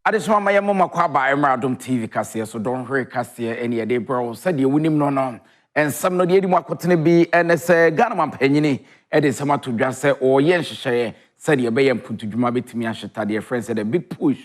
Adesoma ma yemo kwa ba Adom TV kase so don hwe kase ene ye de bro said ye wonim no no ensam no de edimu akotene bi ene se Ghana man panyini e de nsam atodwa se o ye nhyehyeye said ye be ye mputudwuma betimi ahyeta de friends said a big push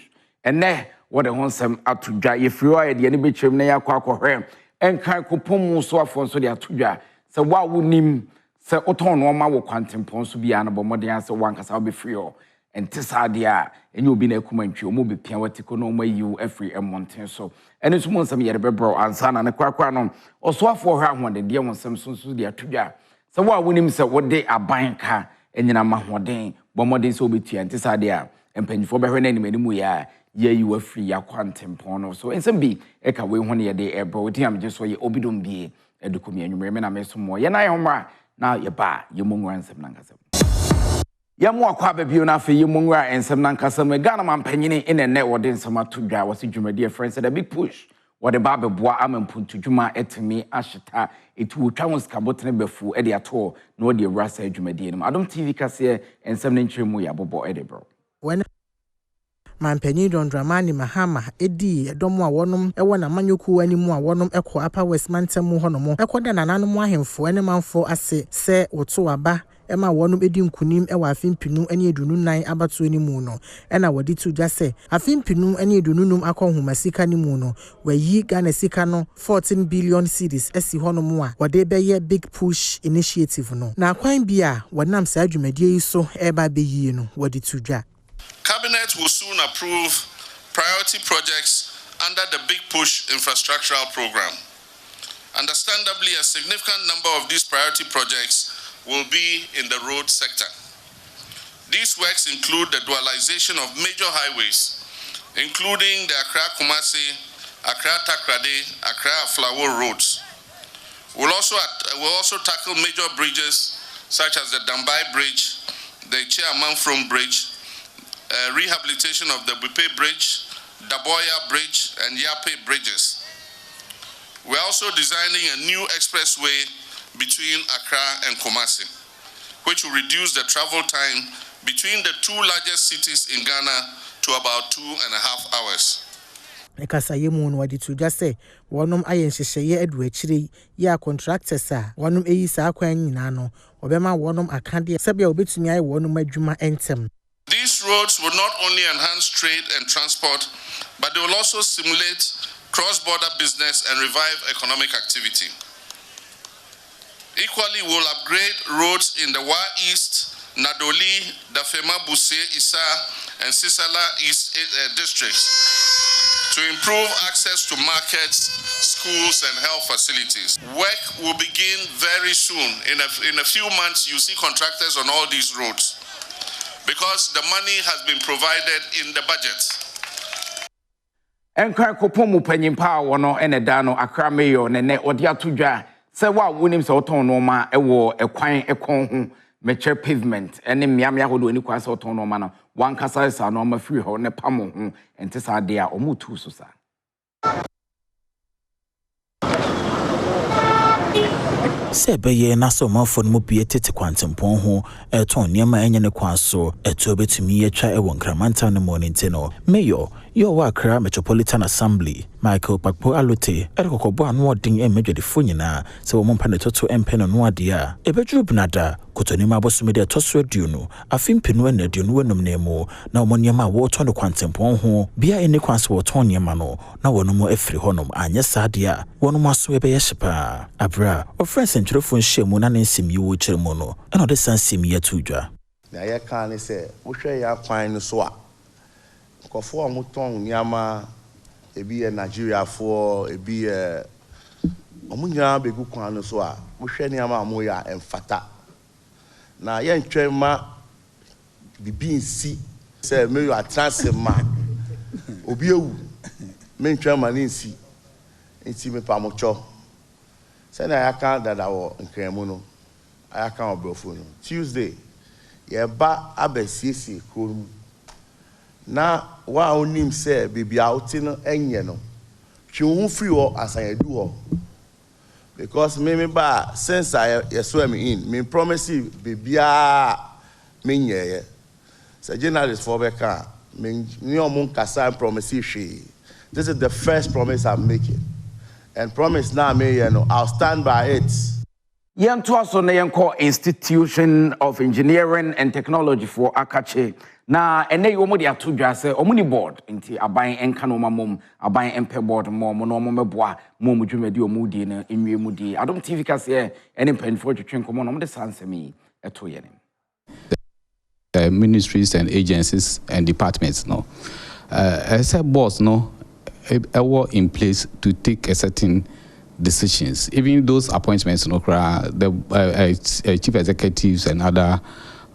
ene what the honsam atodwa ye friwa ye de ne betwem na yakwa akohwe enkan kopom so afon so de atodwa se wa wonim se oton no ma wo kwantempon so bia na bomoden ase wankasa wo be free o enti sadia enye obi na akumantwi o mo be pia watiko no ma yiu afri emonten so ene so mo nsam ye de bebro ansa na ne kwakwa no osoafo hwa ahode de wonsam sunsu de atodwa se wa wonim se wo de aban ka enyina mahoden bomoden so obetua enti sadia empanyifo behwe na animanimu ya ye yiu afri yakwantempon no so ensam bi eka we ho ne ye de ebro odi am je so ye obidom bi edukomi anwumre me na me so mo ye na ye homra na ye ba ye mo nwansam na nkasam Yamu akwa babio na fe yemunwa ensem na nkasam Ghana man panyini ine ne wode nsem atodwa wose dwumadi friends said a big push wode ba beboa amampuntu dwuma etimi ahyeta etu wotwa won skabotene befu e de ato na wode rasa dwumadi nim Adom TV kase ensem ne nkyeremu ya bobo e de bro when Mampenyi Dramani Mahama edi edomo a wonom ewo na manyoku animu a wonom ekọ Upper West Mantam honomo ekoda nananom ahemfo ene manfo ase se woto aba ema wonom edi nkunim ewa afimpinu ene edunu nan abato animu no ena wodi tudwa se afimpinu ene edununum akọhoma sika nimu no wayi Ghana sika no 14 billion cedis esi honomo a wode beye big push initiative no na kwan bia wonam sa adwumadie yi so eba beyi no wodi tudwa. Cabinet will soon approve priority projects under the Big Push infrastructural program. Understandably, a significant number of these priority projects will be in the road sector. These works include the dualization of major highways, including the Accra-Kumasi, Accra-Takrade, Accra-Aflawo roads. We'll also tackle major bridges such as the Dambai Bridge, the Chiamanfrom Bridge, rehabilitation of the Bupe Bridge, Daboya Bridge, and Yape bridges. We're also designing a new expressway between Accra and Kumasi, which will reduce the travel time between the two largest cities in Ghana to about 2.5 hours. Ekasa yemu no wadi tudwa se wonom ayenhyehye edu akire ya contractors a wonom eyi sa akwan nyina no obema wonom akade sebia obetumi ayi wonom adwuma entem. These roads will not only enhance trade and transport, but they will also stimulate cross-border business and revive economic activity. Equally, we'll upgrade roads in the Wa East, Nadoli, Dafema, Buse, Isa, and Sisala East districts to improve access to markets, schools, and health facilities. Work will begin very soon. In a few months, you see contractors on all these roads, because the money has been provided in the budget. Enkwa kopomu panyimpa wono ene da no Accra mayor ne odi atodwa se wa wonim se oton no ma ewo ekwan ekon ho meche pavement ene miamia hodo ani kwa se oton no ma no wankasa sa no ma free ho ne pam ho ente sa de a omutu so sa. Sebeye na so mafo no bie tete kwantempon ho eton niema enye ne kwaso eto betumi atwa ewo nkramanta no morning no mayor yo wa Accra Metropolitan Assembly Michael Pakpo Alote erikokobo anu odin emedwedefo nyina se wo mompa ne toto empeno no ade a ebeduru bunada kotonima abosumede toso aduonu afimpenu anaduonu wenum nemu na omoniema wo to no kwantempon ho bia ene kwaso wo ton niema no na wonom afiri honom anye sade a wonom aso ebeye hyepa abra ofrens ntwerefo nhyiamu na ne nsim yi wo kyeremu no ena ode sansim yi atudwa na ye kan ne se wo hwe ya kwan no so a kofo amuton nyama ebi e Nigeria fo ebi omunya begu kwan no so a wo hwe nyama amoya emfata na ye ntwema bibi nsi se me yo atrase ma obi ewu me ntwema ni nsi nti me pamocho se na ya kan dada wo nkremu no aya kan obrofo no Tuesday ye ba abesiesi korum na wa onim se bibia oti no enye no twe free wo asanyadu wo because me ba since I swim in me promise bibia me nye se journalist for beka This is the first promise I'm making. And promise now, I'll stand by it. Yentoa so na yenko Institution of Engineering and Technology for Akache. Na ene yomo di atudwa se omuni board nti aban enka no mamom aban empe board mo no mo meboa mo dwumadi omudi na enwie mudi Adom TV kase ene mpanfo twetwen komo no mo de sansemi eto ye ne ministries and agencies and departments no as a boss no were in place to take a certain decisions. Even those appointments, the chief executives and other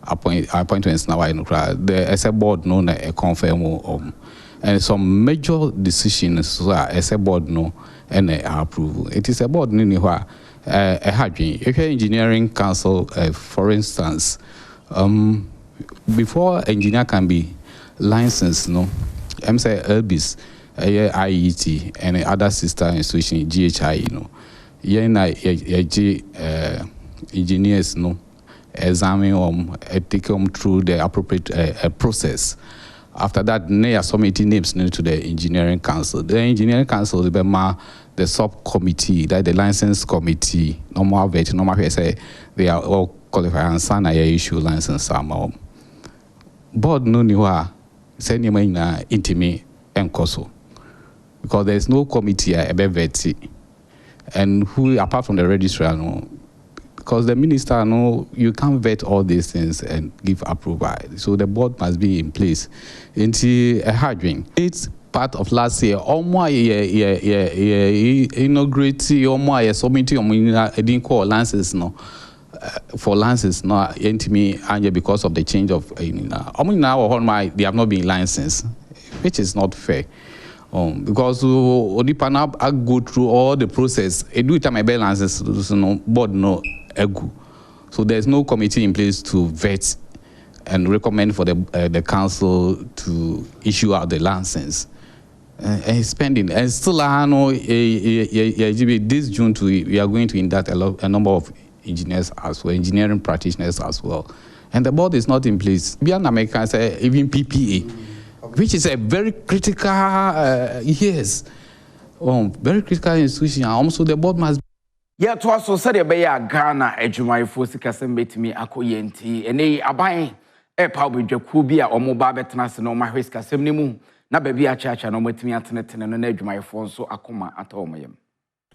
appointments now, the as a board no a confirm and some major decisions as a board no and approval. It is a board a if you're engineering council, for instance, before engineer can be licensed, no, I'm say ERBIS. IET and other sister institution GHI, engineers examine take them through the appropriate process. After that, they are submitting names to the engineering council. The engineering council the subcommittee, that the license committee, normal vet, normal say they are all qualified and sign a issue license board no niwa say na intimate and koso. Because there's no committee and who apart from the registrar no, because the minister no, you can't vet all these things and give approval. So the board must be in place. Into a hardwing. It's part of last year. Inaugurate didn't call lances no. For lances no me because of the change of now they have not been licensed, which is not fair. Because I go through all the process. I do it my balances, board no ego. So there's no committee in place to vet and recommend for the council to issue out the license. And spending and still I know this June we are going to induct a number of engineers as well, engineering practitioners as well. And the board is not in place. Beyond America, say even PPA. Which is a very critical, very critical institution. Also, the board must. Yeah, to also say the Ghana ejumai sika sembetimi akoyenti ene aban pa obedwakubia omoba betena no ma hweska semnimu na ba bia chacha no matimi atenetene no na ejumai so akoma atawomyem.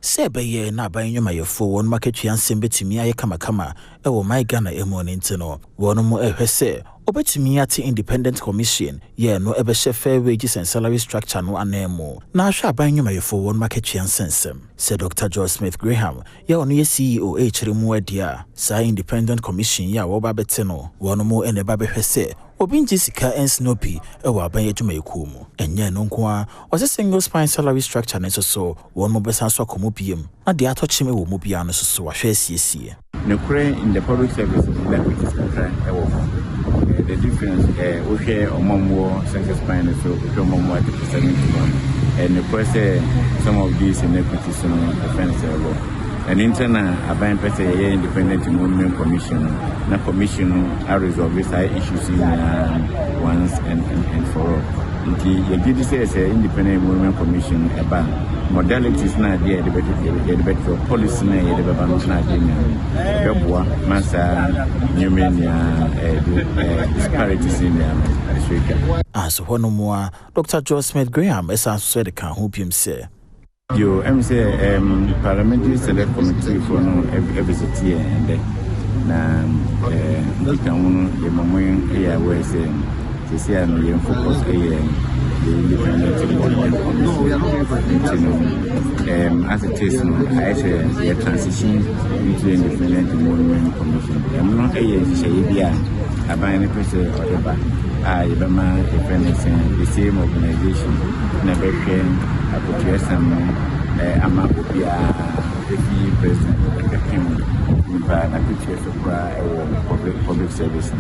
Sebeye na ban nyumayefo won maketwa nsem betimi aye kamakama ewo my Ghana emone ntino won mo ehwese obetimi ate independent commission ye no ebehye fair wages and salary structure no anemo na ahwa ban nyumayefo won maketwa nsensem said Dr. George Smith Graham ye ono ye CEO echiremu adia sa independent commission ya wo ba beteno won mo eneba behwese Obinji sika ensnopi ewa aban adwumayeku mu enye no nko a ose single spine salary structure ne so won mo besa so akomopiem na de atochim ewo mo bia no so wahwe asiesie ne kure in the public service that which is concerned the difference we share omomwo single spine so omomwo at 71 and the process some of these inequities in offense level. And internal aban pese ye independent movement commission na commission are resolve these issues in once and for all. The did say as independent movement commission about modalities na there the debate for policy na the debate na there beboa masa pneumonia disparities in the as one more Dr. George Smith Graham as said the can hope him say yo say parliamentary select committee for no every city and na we can the moment here where say say no focus the independent commission as it is I say the transition into independent movement commission I'm not a abane person or the same organization never can approach some Amapia president public service.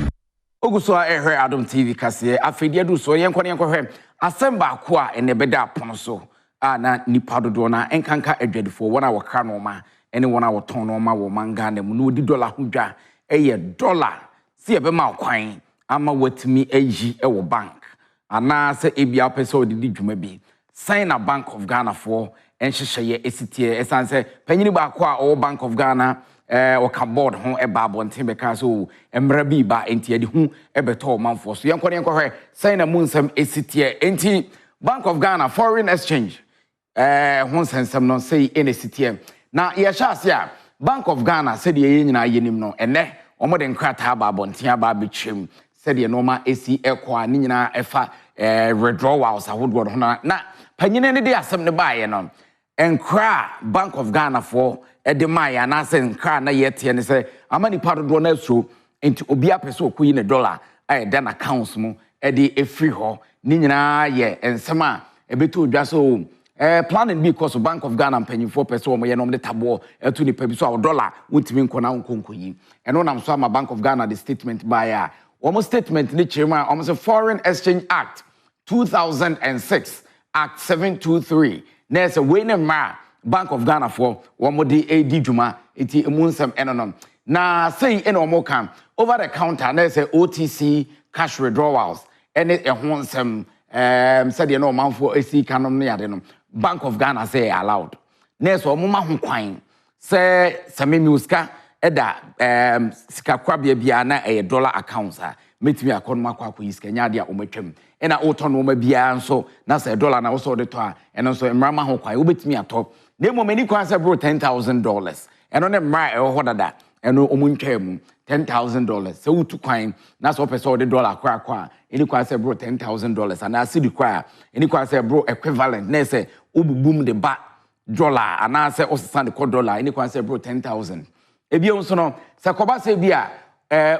Oguso ehwe Adom TV kase afedie du so yenkwane yenkwe asemba ko a ene beda pono so na nipa dodo na enkanka adwadifo wona wokra no ma ene wona woton no ma wo manga na mu no di dollar hodwa eye dollar se ebe ma kwan ama watimi ayi e wo bank ana se ebia pese odidi dwuma bi sign na Bank of Ghana for enhyehyeye esitie esanse panyini ba ko a Bank of Ghana waka board ho eba abonten beka so emra bi ba enti ade hu ebeto manfo so yenkɔ sign na munsam esitie enti Bank of Ghana foreign exchange ho sensam no say enesitie na ye hyase a Bank of Ghana said ye nyina yenim no ene omode nkrata ba abonten aba betwem said ye normal AC ekwa ni nyina efa withdrawals ahodo ho na panyine ne de asem ne baaye no enkra Bank of Ghana for edemaya na se nkra na yete ne se amani padodo na so enti obi apese okoyi ne dollar den accounts mu ede efri ho ni nyina ye ensem a ebeto odwa so planning because of Bank of Ghana mpanyimfo pese o mo ye no de tabo eto ni pa bi so dollar wutimi nkona nkonkoyi eno nam so ama Bank of Ghana the statement buyer almost statement ni chema almost a Foreign Exchange Act 2006 Act 723 na say we ne ma Bank of Ghana for womodi edi dwuma eti emunsem enonom na say eno mo kan over the counter na say OTC cash withdrawals ene ehonsem said no manfo esi kanom ne yade no Bank of Ghana say allowed na so mo ma ho kwan say samimuska eda sika kwabia bia na dollar accounts a metimi akon makwa yiska nya dia omatwam ena oton no ma bia nso na say dollar na wo so de to a eno so emrama ho kwan obetimi ato na mo mani kwan say bro $10,000 eno ne mra ho dada eno omuntwam $10,000 so wutu kwan na so pese de dollar kwa eni kwan say bro $10,000 ana cedi kwa eni kwan say bro equivalent na say obubum de ba dollar ana say osesa de dollar eni kwan say bro 10,000 ebi onso no se koba se bia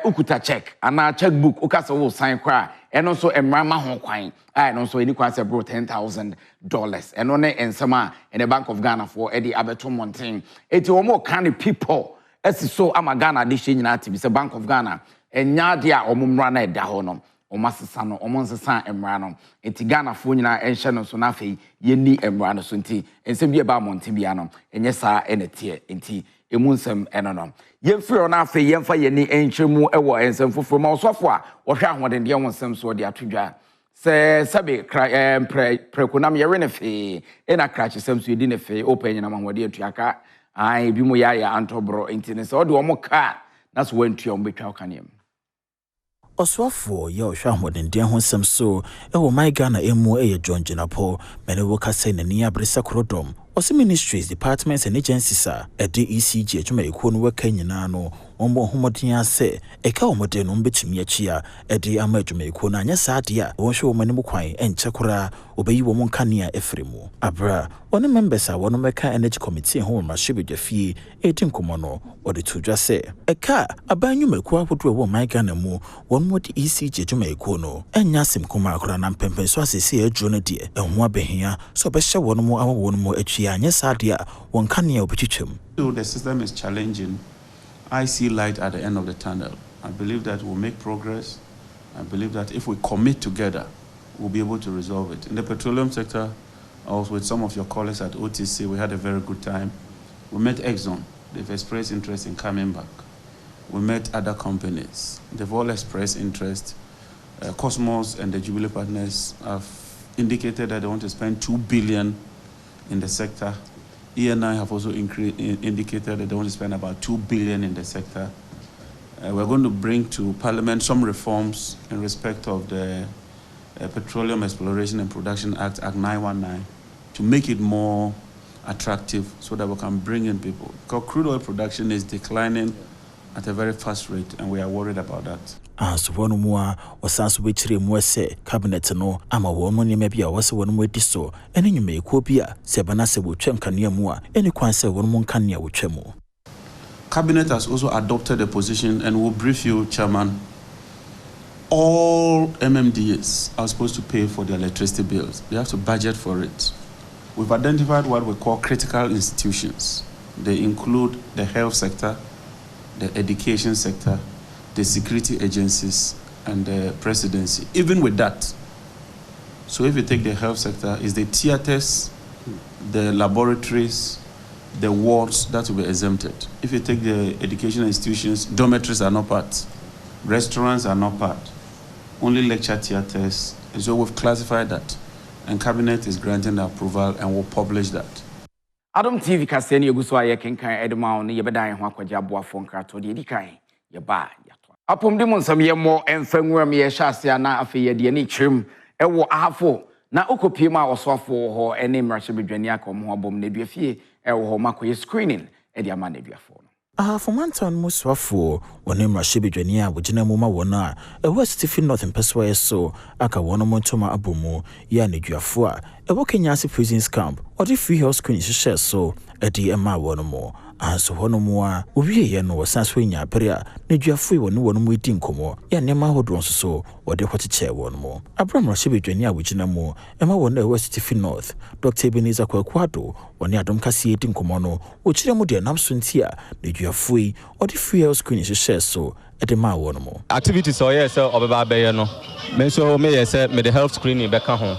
ukuta check ana checkbook ukasa wo sign kwa eno so emrama ho kwan eno so eni kwa se bro $10,000 eno ne ensema in the Bank of Ghana for edi abeto mountain eti wo mo kind people esi so ama Ghana de hye nyina ati bi se Bank of Ghana enya de a omumra na eda ho no omasesa no omonsesa emra no eti Ghana fo nyina enhye no so na afei yeni emra no so nti ensem bi e ba mountain bia no enye sa enetie enti emunsem enonom yemfiri ona afa yemfa yeni enchemu ewo ensem foforo ma osofo a wohwe ahoden de wonsem so de atodwa se sabe prekunam yere ne fe ena krachi sem so edi ne fe open na mahode atuaka ai bi mo ya antobro enti se ode omo ka na so wantua ombetwa okanem Oswafo ye ohwa hodendia ho sem so ewo my Ghana emu eye John Jenapo mene wo kase na ni abresa krodom Osi ministries departments and agencies are at the ECG adwuma ekuo no waka nyina no ombo homodin ase eka omode no mbetumi achia ede ama adwuma ekuo na anya saade a wonhwe wo manim kwan enchekora obeyi wo monkanea efremu abra one members a wono meka energy committee ho ma hwebedwafie edi nkomo no ode tudwa se eka abanyuma ekuo ahodo wo my Ghana mu won mo de ECG adwuma ekuo no enya sim koma akora na mpempen so asese adwo no de ehwo abehia so behye wono mo awo wono mo achia anya saade a wonkania obetwetwem. So the system is challenging. I see light at the end of the tunnel. I believe that we'll make progress. I believe that if we commit together, we'll be able to resolve it. In the petroleum sector, I was with some of your colleagues at OTC. We had a very good time. We met Exxon. They've expressed interest in coming back. We met other companies. They've all expressed interest. Cosmos and the Jubilee partners have indicated that they want to spend $2 billion in the sector. ENI have also indicated that they want to spend about $2 billion in the sector. We're going to bring to Parliament some reforms in respect of the Petroleum Exploration and Production Act, Act 919, to make it more attractive so that we can bring in people. Because crude oil production is declining at a very fast rate, and we are worried about that. So one more was also which say cabinet no ama woman maybe I was one more diso and you may copia sebanase will chem kanya mua any quanse one mon kanya with chemo. Cabinet has also adopted a position and will brief you, Chairman. All MMDAs are supposed to pay for their electricity bills. They have to budget for it. We've identified what we call critical institutions. They include the health sector, the education sector, the security agencies, and the presidency. Even with that, so if you take the health sector, is the theaters, the laboratories, the wards that will be exempted. If you take the education institutions, dormitories are not part, restaurants are not part, only lecture theaters And so we've classified that, and Cabinet is granting the approval and will publish that. Adom TV kaseni eguswa ye kenkan edema ne yebedan ho akwaje aboafo nkrato de edikan ye ba yato. Apom de monsam ye mo emfanwuram ye hyase na afi ye de ni trim ewo ahafo na okopiem a osofo ho ene mrahye bedwani akom ho abom na duafie ewo ho makoye screening e de ama na duafo. For Manton Muswafo, when Mrahye Bedwani a wogina mu ma wona, Stephen North mpeswa so aka wono montoma abomu ya ne duafo a ewo Kenyasi prisons camp or the free health screen share so edi ema wono mo anso hono mu a owie ye no wasanso nya pere a ne duafo wono mu edi nkomo ya nema hodron so wode hwocheche wono mo Abraham Mrahye Bedwani a wogina mu ema wono Stephen North Dr. Ebenezer Kwakwado woni Adom kase edi nkomo no wo kire mu de namso ntia ne duafo or the free health screen share so edema wono mo activities or yes obeba be no me so me yes me the health screening beka ho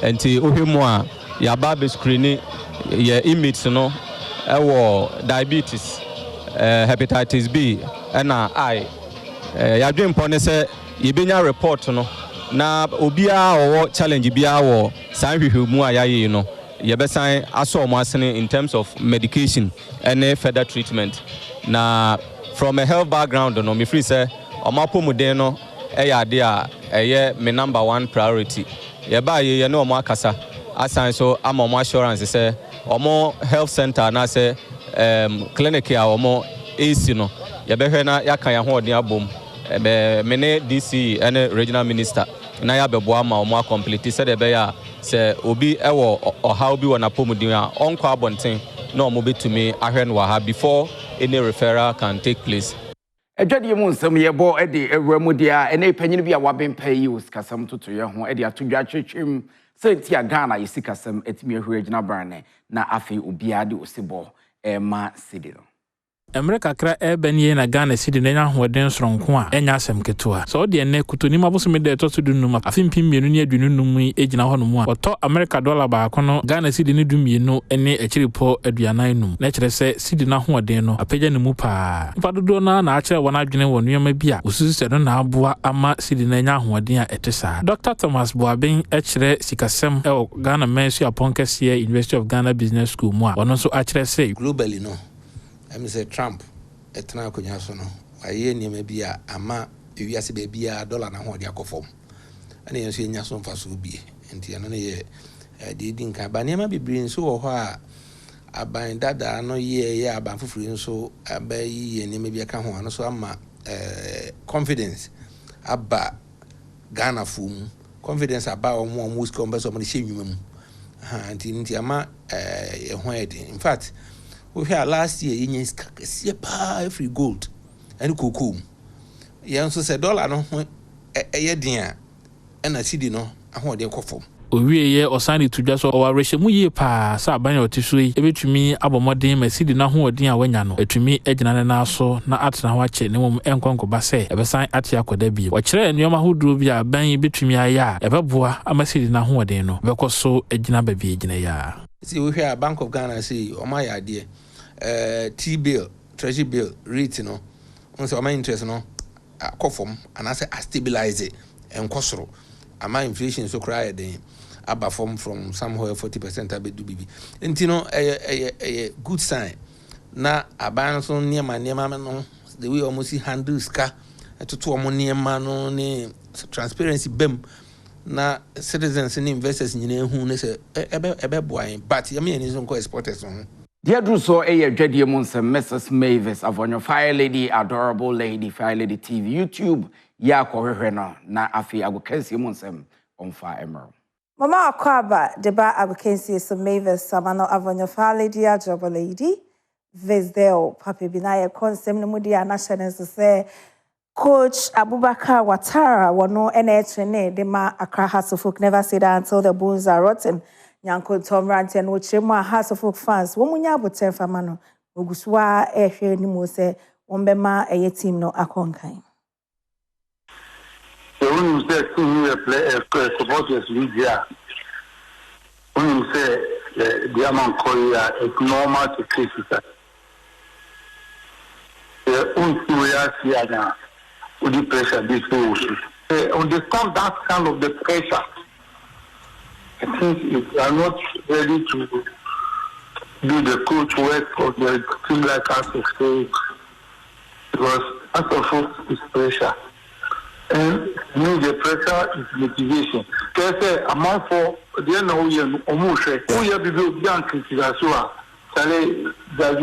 enti ohwemu a ya ba be screening ye image no ewo diabetes hepatitis B na I ya dwen pone se ye benya report no na obia owo challenge bia wo san hwehwemu a yaye no ye besan aso mo asene in terms of medication and further treatment na from a health background no me free say omapomuden no ade a me number one priority ye ba ye no omo akasa asan so am omo assurance say omo health center na say clinic ya omo AC no ye behwe na yakan ya ho odin abom me ne DC and regional minister na ya bebo ama omo complete say de be ya say obi ewo ohaw bi wona pomuden a onko abonten na omo betumi ahwe no ha before any referral can take place. Ejwadi mu nsam ye bo e de ewramu dia ene panyini bi a wabempa yi usikasam toto ye ho e de atodwa twetwem senti a Ghana yisikasam etimi ehuru agina brane na afi obia de osibo ma Cedi no. America kra ebanye na Ghana Cedi na hoden soronko a enya asem ketoa so de ene kutoni mabosome de to dunum afimpi mienu ne adununum ejina ho no mu a oto America dollar ba kono Ghana Cedi ne dumienu ene ekiripo aduanan num na kire se Cedi na hoden no apagya ne mu pa ipadodo na akire wona adwene wonuyama bi a osusu se no na aboa ama Cedi na enya hoden a etesa Dr. Thomas Boaben ekire sikasem e Ghana Mensu Aponkese University of Ghana Business School mu a wono so akire se globally no say Trump etna akonya so no aye niam bia ama ewiase be bia dollar na ho de akofom ana yenso enya so mfa so bie enti eno ne ye de din ka ba niam bibiri nso wo ho a aban dada no ye aban fufuri nso abayi ye niam bia ka ho ano so ama confidence aba Ghana fum confidence aba omo musko mbeso mo de hyenwuma mu enti ama ye ho edi in fact we had last year in every gold and cocoa. Yanso said dollar no a year dear and a Cedi no a home de coffee. Owie ye osani tudwa so owarehye mu ye pa sa abanya otiso yi ebetumi abomodin ma Cedi na ho odin a wanya no etumi agina na so na atena ho ache ne mom enkonkoba se ebesan ate akoda bi wo kire enwoma hoduro bi a ban betumi aya ebeboa ama Cedi na ho odin no bekoso agina ba bi agina ya. See we hear Bank of Ghana say o my idea T-bill, treasury bill, rate no. On say my interest no akofom and I say I stabilize it and kosoro. Ama inflation so cry then aba from somewhere 40% abedu bibi. Enti no a good sign. Na aban so niema no the way almost handle ska to omo niema no ne transparency bem na citizens and investors nyina hu ne say ebe boy but yemi eni so ko exporters no. Dear Drew, so a Jedi Munson, Mrs. Mavis, Avonyo Fire Lady, Adorable Lady, Fire Lady TV, YouTube, Yako Rena, na Afi Abukensi Munsem on Fire Emerald. Mama Akwaba, Deba Abukensi, so Mavis, Samano Avonyo Fire Lady, Adorable Lady, Vizdeo, Papi Binaya, Consem, Mudia, National, say, Coach Abubakar Watara, Wano, NHN, Dema Accra Hasselhoek, never say that until the bones are rotten. Yanko Tom Ranten which my House of Folk fans womunya boten famano oguswa ehwe ni mo se wombema eye team no akonkan when you say to play supporters media when you say the amount Korea it's normal to criticize we are here now with the pressure this we understand that kind of the pressure I think if you are not ready to do the coach work of the team like us to stay, because as of foot is pressure. And the pressure is motivation. Because a month for the end of the year, almost we have to do young critics as well. Because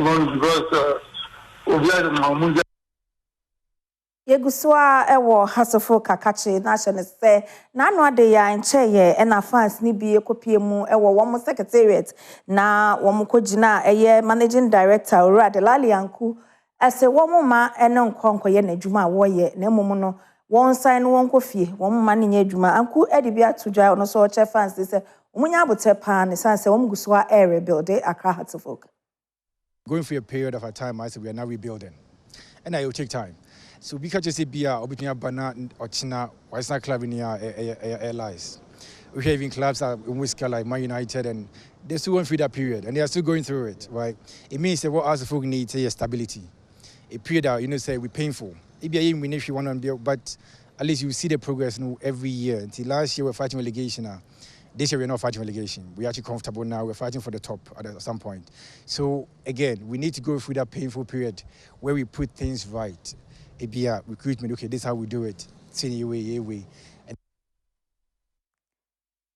Yeguswa ewo hasofo kakache national say nanu ade ya nche ye na fans ni bi ekopie mu ewo wo secretariat na wo kogina eye managing director Ora de Lalianku ase wo ma ene nkonko ye na adwuma wo ye na emom no won sign no won kofie wo ma ne nya adwuma anku edi bi atodwa ono so che fans say omunya abote pa ne san say wo guswa air rebuild Accra hasofo. Going through a period of our time, I said we are now rebuilding, and it will take time. So we can't just say Bia or between Bana or China, or it's not club in airlines. We have even clubs that in Whisker like Man United, and they're still going through that period, and they are still going through it, right? It means that what us the folk need is stability. A period that say we're painful. Maybe even we if you want to build, but at least you see the progress every year. Until last year we're fighting relegation now. This year we're not fighting relegation. We're actually comfortable now. We're fighting for the top at some point. So again, we need to go through that painful period where we put things right. ABR recruitment, okay, this is how we do it. Senior way.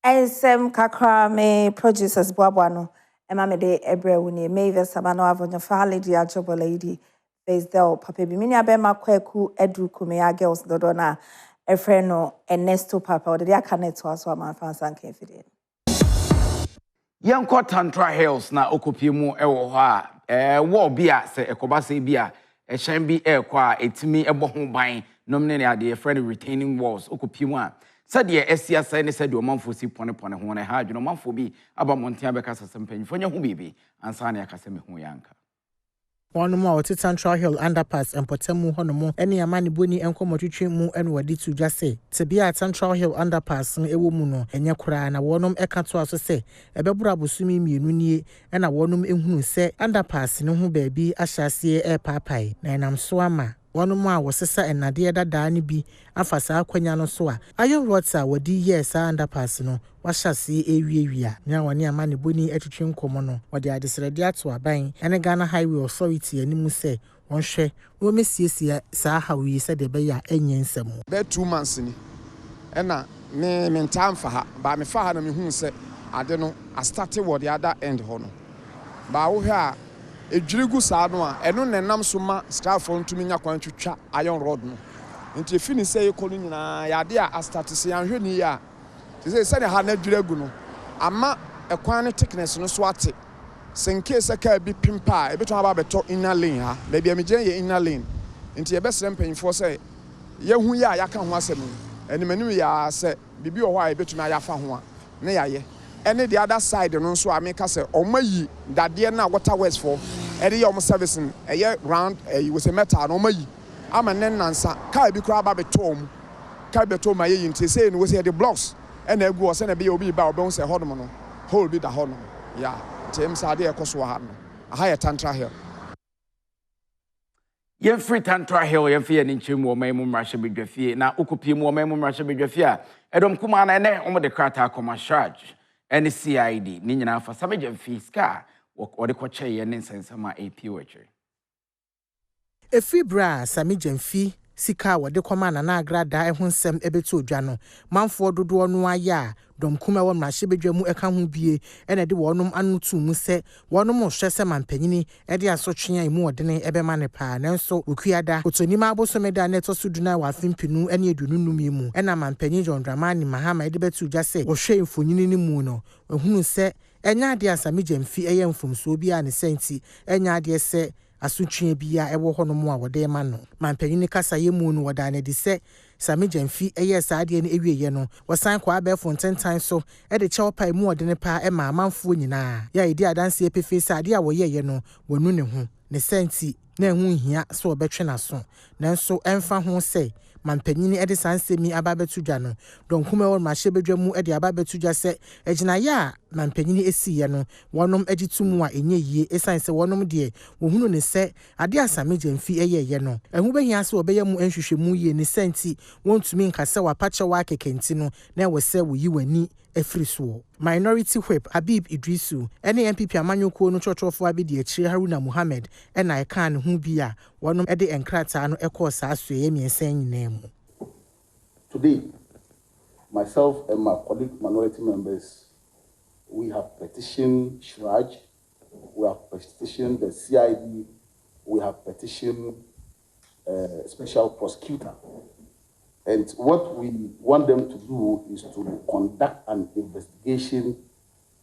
Esem kakra me producers Boabano, Emamede Ebrewuni, Mavis Sabano Avonyo Falidi Ajobo Lady, Faisdel, Papa Biminia Bema Kweku, Edu Kumea Girls Dodona, Efreno, Ernesto Papa, or the Akanet to us, one fans and Kefide. Young Tantra Hills na okupimu ewo ha wo bia se ekobase bia shan bi kwa etimi ebo ho ban nomne ne ade friend retaining walls okupimu a said ye SCSA ne said o manfo si pone ho na ha adweno manfo bi aba montia be kasa sempanyfo nya ho bibi ansa na yakasa me ho yanka one more to Tantra Hill underpass and Potemu Honomo, any amani boni and comotry mu and wadi to just say. To be at Tantra Hill underpass, a woman, and Yakura, and a wonum ekato also say, a bebra busumi munye, and a wonum in who say, underpass, no who baby, I shall see a papai, and I'm swama. One more was sister and Nadia Dani be, and for Sa Quanyano Soa. Iron rods are what years are underpass no. What shall see a area now near Mani Buni etching commono, what they are decided to a buying, and a Ghana highway authority and you say, one share, we may see how we said the Bayer and Yensamo. Bed 2 months in and me time for her, but my father and me who said, I don't know, I started what the other end honor. But we have a Jirigu Sadwa, and no Nam Suma, Starphone to me, going to chat iron rod. Until you finish say, calling Yadia, I started saying, here. They said I had no dragoon. Ama a quantity thickness no swat. Sen case a car be pimpa, a bit about better inner lane, ha. Maybe I'm a inner lane. Into your best ramping for say, Yahu ya can was me. And the menu ya said, Bibi or why bet my yafa. Nay, any the other side, and also I make us say, oh my, that dear now what I was for. Eddie almost servicing a year round, you was a metal, no my. I'm an answer, can't be crab at home. Can't be told my agent to say, and was here the blocks. And then go send a BOB about bones a hormone, whole bit a hormone. Yeah, James Adia Coswa, a higher Tantra Hill. Yen free Tantra Hill, yen fear in Chimo, Mamum Russia be Jafia, now Ukupimo, Mamum Russia be Jafia, Adom Kumana and then the Krata Coma charge, and the CID, Nina for Samajan fees car, or the Quache and incense sama a poetry. A free bra, Samijan fee. Sika wa de kwama na agrada ehonsem ebetu odwano manfo dodo no aya dom kuma won ma hyebedwamu eka ho bie ena de wonom anotu mu se wonom hwese mampanyini e de asotwea imu odene ebema ne pa nanso okuada otonima abosomeda neto suduna wa fimpinu ene edununum imu ena mampanyi John Dramani Mahama e de betu dwa se wo hwe mfonyini ni mu no ehunu se enya de asamijem fi eye mfomso bi a ne senti enya de se asutwe bia ewo honom a wode ma no mampanyini kasa yemu no woda ne de se samijemfi eye saade ne ewieye no wosan kwa abefo ntentan so e de chew pai mu wode ne pa e ma amanfo nyina ya edi adanse epefe saade a woyeye no wonu ne ho ne senti na ehu hia so obetwe na so nanso emfa ho se mampanyini ede sansemi ababetudwa no donkuma won ma hyebedwamu ede ababetudwa se ejina ya mampanyini esiye no wonom agitumu a enye yie esan se wonom de wohunu ne se ade asamejemfi eyeye no ehu behia se obeyemu enhwehwemu yie ne senti wontumi nkase wapache wa kekenti no na wese woyi wani efiri Minority Whip Habib Idrisu ene MPP amanyoko no chochofo abedi akire Haruna Muhammad ena eka ne ho bi a wonom ede enkrata no ekọ saa soye miensan nyina mu. Today, myself and my colleague minority members, we have petitioned Shraj, we have petitioned the CID, we have petitioned special prosecutor. And what we want them to do is to conduct an investigation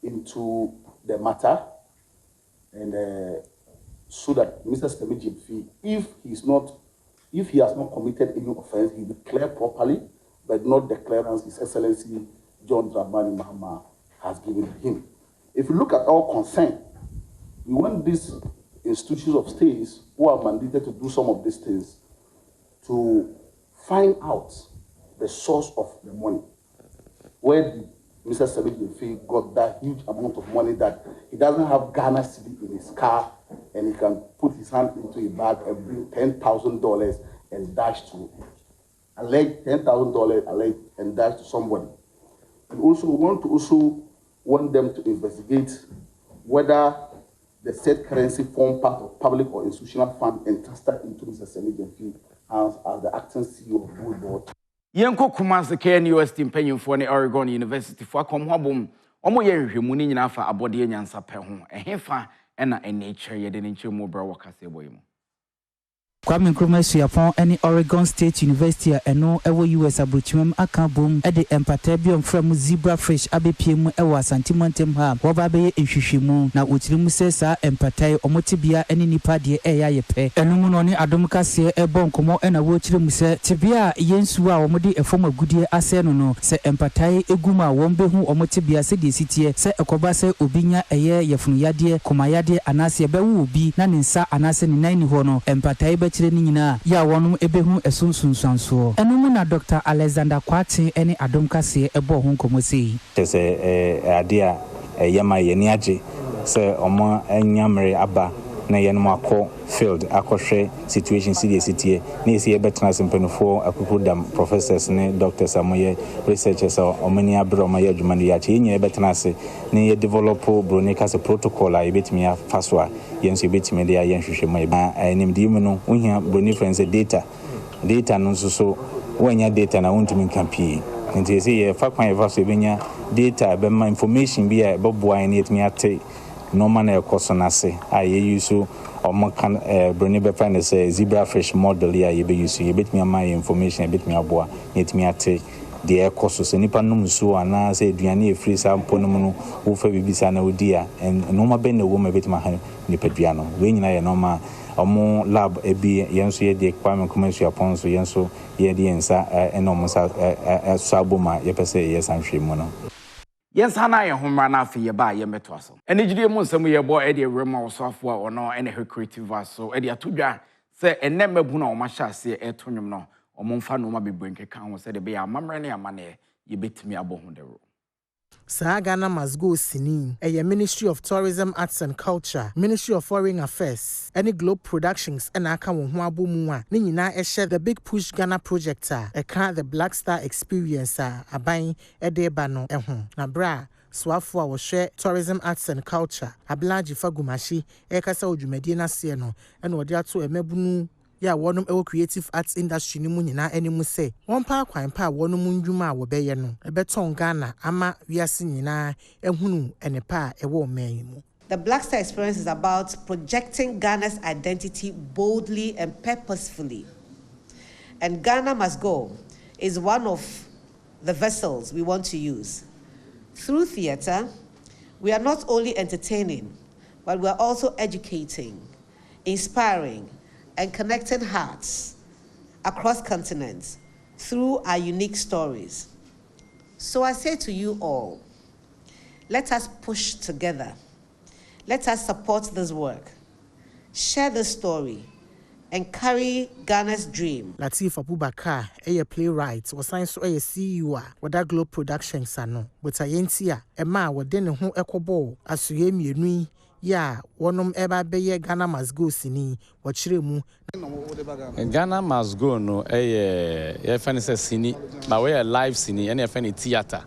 into the matter, and so that Mr. Stemiji, if he has not committed any offense, he declare properly, but not the clearance His Excellency John Dramani Mahama has given him. If you look at our concern, we want these institutions of states who are mandated to do some of these things to find out the source of the money. Where did Mr. Stemiji got that huge amount of money that he doesn't have Ghana Cedi in his car, and he can put his hand into a bag and bring $10,000 and dash to $10,000 and dash to somebody. And also we want them to investigate whether the said currency form part of public or institutional fund entrusted into Mr. Stemiji as the acting CEO of Bull Board. Yenko Kumasi KNUST mpanyimfo ne Oregon University fo akom hobom omo ye nhwemu ni nyina fa abode nyansa pɛ ho ehfa ena nature ye de nchemu bra wakase boyimo. Kwame Nkrumah Suapon any Oregon State University eno ewo US abrochimem aka bom e de empatabium from zebra fresh abepiem ewo asantimantem ha wo ba be nhwehwemu na otirimu se sa empatai omotibia ene nipa de eya yepe eno mu no ne adom kase ebon komo ena wo chirimu se tibia yensu a omode efom agudie ase no no se empatai eguma won behu omotibia se de sitie se ekoba se obinya eye yefunu yade komayade anase ebewu obi na nensa anase ne nan ni ho no empatai nyina ya wonum ebehu esunsunsanso enum na Dr. Alexander Kwati ene Adom kase ebo ho nkomosei tese adia yema yeni age se omo anyamre aba na yenum akọ field akọhwe situation CDCT na esi ebetena sempenufo akukudam professors ne doctors amoye researchers omani abro ma yadwuma no yache yenye ebetena se ne ye develop bronika se protocol a ebetimi afaswa yenso ebetimi de ayenhwehwe ma enim mu no wohia broni friends data no so wonya data na wontumi campaign nti ese ye fa kwan eva so ebenya data be ma information bi a beboa ene etimi ate no man e kosonase aye yusu omokan broni be find say zebra fresh model ya ye be yusu ye betimi ama information e betimi aboa etimi ate de ekoso se nipa num so ana se aduane e free sample no no wo fa bibisa na odia no ma be na wo ma betimi ha nipa duano we nyina ye no ma omo lab ebi yenso ye de Kwame Nkrumah Suapon so yenso ye de ensa enomo sa saboma ye pese ye sanhwe mu no. Yes, Hana, your home run after your buy your metwaso. And if you want some of your boy Eddie Remo software or no, any her creative so Eddie Atuja say, and never Buna or Masha say a tonium no, or Monfano ma be bring account said, be a mamrani a money, you bit me above the road. Ghana must go sini. A Ministry of Tourism, Arts and Culture, Ministry of Foreign Affairs, any Globe Productions, and Akamu Huabumua. Nina share the Big Push Ghana project. The Black Star Experience. Abain Edebano Nabra. Swafwa was share tourism, arts and culture. Ablaji Fagumashi, Ekasa Ujumedina Sieno, and Wadiatu Emebunu. Ya wonum ewo creative arts industry ni mu nyina enimu se won pa kwan pa wonum ndwuma wo beye no ebeton Ghana ama wiase nyina ehunu enepa ewo man mu. The Black Star Experience is about projecting Ghana's identity boldly and purposefully. And Ghana Must Go is one of the vessels we want to use. Through theater, we are not only entertaining, but we are also educating, inspiring, and connecting hearts across continents through our unique stories. So I say to you all, let us push together. Let us support this work, share the story, and carry Ghana's dream. Latif Abubakar, a playwright, was signed to a CEO with that Globe Productions. But I ain't here. A man would then who equable as you hear me. Yeah, one eba beye Ghana Must Go sini wachiremu. Ghana Must Go no friend says sini, but we are live sini and friend theater.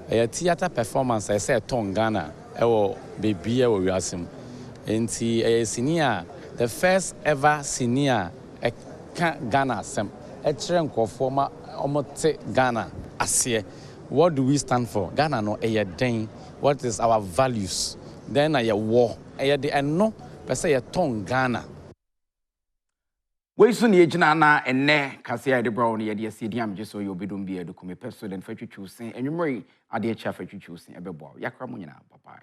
A theater performance, I say, Ton Ghana, or baby, or Yasim. And a senior, the first ever senior Ghana, some a trunk former Omote Ghana, Asia. What do we stand for? Ghana no a day. What is our values? Then a war. A no, but say a Ton Ghana. We soon age na and ne Cassia de Brown, the CDM, just so you'll be doing be a document person and fetch you choosing, and you marry a dear chaff at you choosing a bebo. Yakramunina, papa.